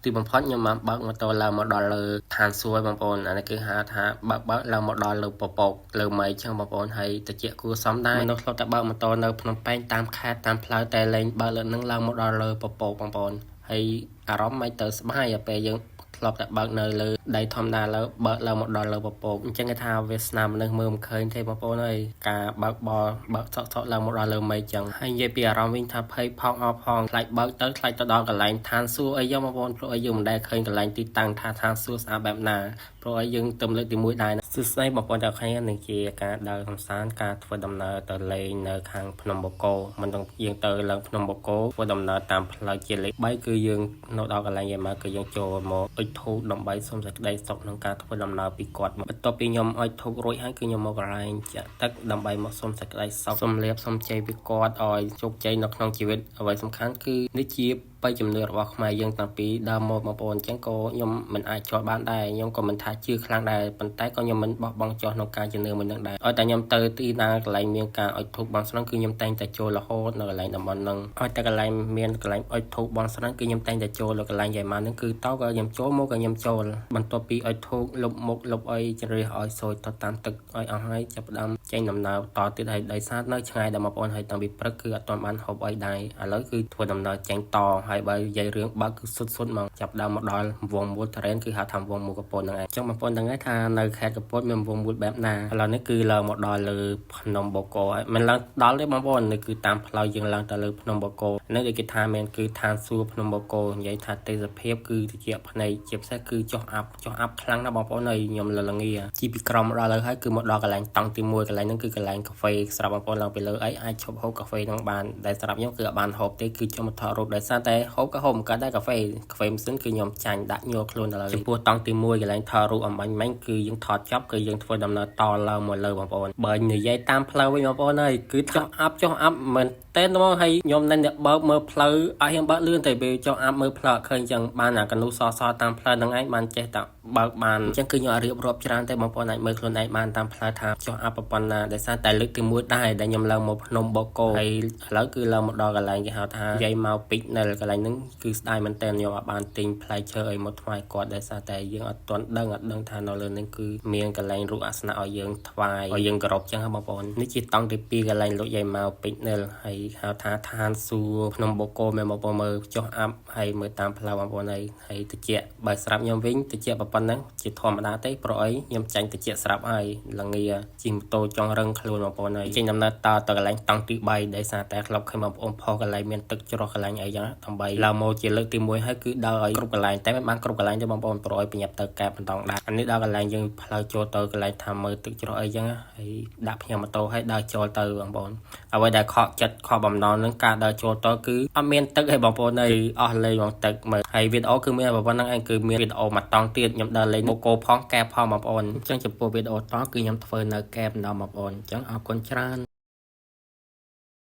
ទីបំផុតខ្ញុំបានបើកម៉ូតូឡើងមកដល់លើឋានសួគ៌បងប្អូនអានេះគឺហៅថាបើកឡើងមកដល់លើពពកលើមេឃចឹងបងប្អូនហើយតិចគួរសមដែរមនុស្សធ្លាប់តែបើកម៉ូតូនៅភ្នំពេញតាមខេត្តតាមផ្លូវតែលេងបើកលើនឹងឡើងមកដល់លើពពកបងប្អូនហើយអារម្មណ៍មិនទៅស្បាយពេលយើងធ្លាប់តែបើកនៅលើដីធម្មតាលើបើកឡើងមកដល់លើពពកអញ្ចឹងគេថាវាសនាមនុស្សមើលមិនឃើញទេបងប្អូនអើយការបើកបរបើកសក់ឡើងមកដល់លើមេឃចឹងហើយនិយាយពីអារម្មណ៍វិញថាភ័យផងអស់ផងខ្លាចបើកទៅខ្លាចទៅដល់កន្លែងឋានសួគ៌អីចឹងបងប្អូនព្រោះឲ្យយើងមិនដែលឃើញកន្លែងទីតាំងថាឋានសួគ៌ស្អាតបែបណាព្រោះឲ្យយើងទៅលើកទី1ដែរសួស្ដីបងប្អូនទាំងអស់គ្នានេះជាការដើរកម្សាន្តការធ្វើដំណើរទៅលេងនៅខាងភ្នំបូកគោមិនต้องយើងទៅឡើងភ្នំបូកគោធ្វើដំណើរតាមផ្លូវជាលេខ3គឺយើងនៅដល់កន្លែងយាយម៉ៅគឺយើងចូលមកអុជធូបដើម្បីសូមសេចក្តីសុខក្នុងការធ្វើដំណើរពីគាត់បន្ទាប់ពីខ្ញុំអុជធូបរួចហើយគឺខ្ញុំមកកន្លែងចាក់ទឹកដើម្បីមកសូមសេចក្តីសុខសូមលាភសូមជ័យពីគាត់ឲ្យជោគជ័យនៅក្នុងជីវិតអ្វីសំខាន់គឺនេះជាបច្ចជំនឿរបស់ខ្មែរយើងតាំងពីដើមមកបងប្អូនអញ្ចឹងក៏ខ្ញុំមិនអាចចូលបានដែរខ្ញុំក៏មិនថាជឿខ្លាំងដែរប៉ុន្តែក៏ខ្ញុំមិនបោះបង់ចោលក្នុងការជំនឿមួយនឹងដែរឲ្យតែខ្ញុំទៅទីណាកន្លែងមានការអុជធូបបងស្រុងគឺខ្ញុំតែងតែចូលរហូតនៅកន្លែងតំបន់ហ្នឹងឲ្យតែកន្លែងមានកន្លែងអុជធូបបងស្រុងគឺខ្ញុំតែងតែចូលនៅកន្លែងយាយម៉ៅហ្នឹងគឺតោក៏ខ្ញុំចូលមកក៏ខ្ញុំចូលបន្ទាប់ពីអុជធូបលុបមុខលុបអីជ្រះឲ្យសួយទៅតាមទឹកឲ្យអស់ហើយចាប់ផ្ដើមចេញដំណើរតទៀតហើយដោយសារនៅឆ្ងាយដល់បងប្អូនហើយតាំងពីព្រឹកគឺអត់ទាន់បានហូបអីដែរឥឡូវគឺធ្វើដំណើរចេញតហើយបើនិយាយរឿងបើកគឺសុទ្ធមកចាប់ដើមមកដល់វងមូលត្រេនគឺហៅថាវងមូលកពតហ្នឹងឯងចឹងបងប្អូនដឹងហើយថានៅខេត្តកពតមានវងមូលបែបណាឥឡូវនេះគឺឡើងមកដល់លើភ្នំបូកគោហើយមិនឡើងដល់ទេបងប្អូននេះគឺតាមផ្លូវយើងឡើងទៅលើភ្នំបូកគោនេះដូចគេថាមានគឺឋានសួគ៌ភ្នំបូកគោនិយាយថាទេសភាពគឺតិចភ្នែកជាពិសេសគឺចុះអាប់ខ្លាំងណាស់បងប្អូនអើយខ្ញុំលលងាជីពីក្រមមកដល់លើហើយគឺមកដល់កន្លែងតង់ទី1កន្លែងហ្នឹងគឺកន្លែងកាហ្វេស្រាប់បងប្អូនឡើងពីលើអីអាចឈប់ហូបកាហ្វេហ្នឹងបានតែសម្រាប់ខ្ញុំគឺអត់បានហូបទេគឺចុះមកថតរូបដោយសារតែហូបក៏ហូបមិនកើតដែរកាហ្វេម៉ាស៊ីនគឺខ្ញុំចាញ់ដាក់ញ័រខ្លួនដល់ចំពោះតង់ទី1កន្លែងថតរូបអំបញ្ញមិញគឺយើងថតចប់គឺយើងធ្វើដំណើរតឡើងមកលើបងប្អូនបើនិយាយតាមផ្លូវវិញបងប្អូនអើយគឺចុះអាប់មិនតែមកហើយខ្ញុំនៅអ្នកបើកមើលផ្លូវអត់ហ៊ានបើកលឿនតែពេលចុះអាប់មើលផ្លូវអត់ឃើញចឹងបានអាកនូសតាមផ្លូវហ្នឹងឯងបានចេះតែបើកបានអញ្ចឹងគឺខ្ញុំអត់រៀបរាប់ច្រើនទេបងប្អូនអាចមើលខ្លួនឯងបានតាមផ្លូវថាចុះអាប់ប៉ុណ្ណាដោយសារតែលើកទី1ដែរដែលខ្ញុំឡើងមកភ្នំបូកគោហើយឥឡូវគឺឡើងមកដល់កន្លែងគេហៅថាយាយម៉ៅពីកនៅកន្លែងហ្នឹងគឺស្ដាយមែនតើខ្ញុំអត់បានទិញផ្លែឈើអីមកថ្វាយគាត់ដោយសារតែយើងអត់ទាន់ដឹងថានៅលើនេះគឺមានកន្លែងរូបអាសនៈឲ្យយើងថ្វាយឲ្យយើងគោរពចឹងបងប្អូននេះជាតង់ទី2កន្លែងលោកយាយម៉ៅពីកនៅហើយហៅថាឋានសួគ៌ភ្នំបូកគោមែនបងប្អូនមើលចុះអាប់ហើយមើលតាមផ្លូវបងប្អូនហើយតិចបើស្រាប់ខ្ញុំវិញតិចប៉ុណ្ណឹងជាធម្មតាទេព្រោះអីខ្ញុំចាញ់តិចស្រាប់ហើយលងាជិះម៉ូតូចង់រឹងខ្លួនបងប្អូនហើយចេញដំណើរតទៅកន្លែងតង់ទី3ដោយសារតែក្លឹបឃើញបងប្អូនផុសកន្លែងមានទឹកច្រោះកន្លែងអីចឹងដើម្បីឡើងមកជាលើកទី1ហើយគឺដើរឲ្យគ្រប់កន្លែងតែមិនបានគ្រប់កន្លែងទេបងប្អូនព្រោះឲ្យប្រញាប់ទៅកែបបន្តដាក់អានេះដល់កន្លែងយើងផ្លូវចូលទៅកន្លែងថាមើលទឹកច្រោះអីចឹងហើយដាក់ផ្ញើម៉ូតូហើយដើរចូលទៅបងប្អូនអ្វីដែលខកចិត្តខកបំណងនឹងការដើរចូលទៅគឺអត់មានទឹកទេបងប្អូនអើយអស់លេងបងទឹកមើលហើយវីដេអូគឺមានប៉ុណ្្នឹងឯងគឺមានវីដេអូមួយតង់ទៀតខ្ញុំដើរលេងបូកគោផងកែបផងបងប្អូនអញ្ចឹងចំពោះវីដេអូតគឺខ្ញុំធ្វើនៅកែបម្ដងបងប្អូនអញ្ចឹងអរគុណច្រើន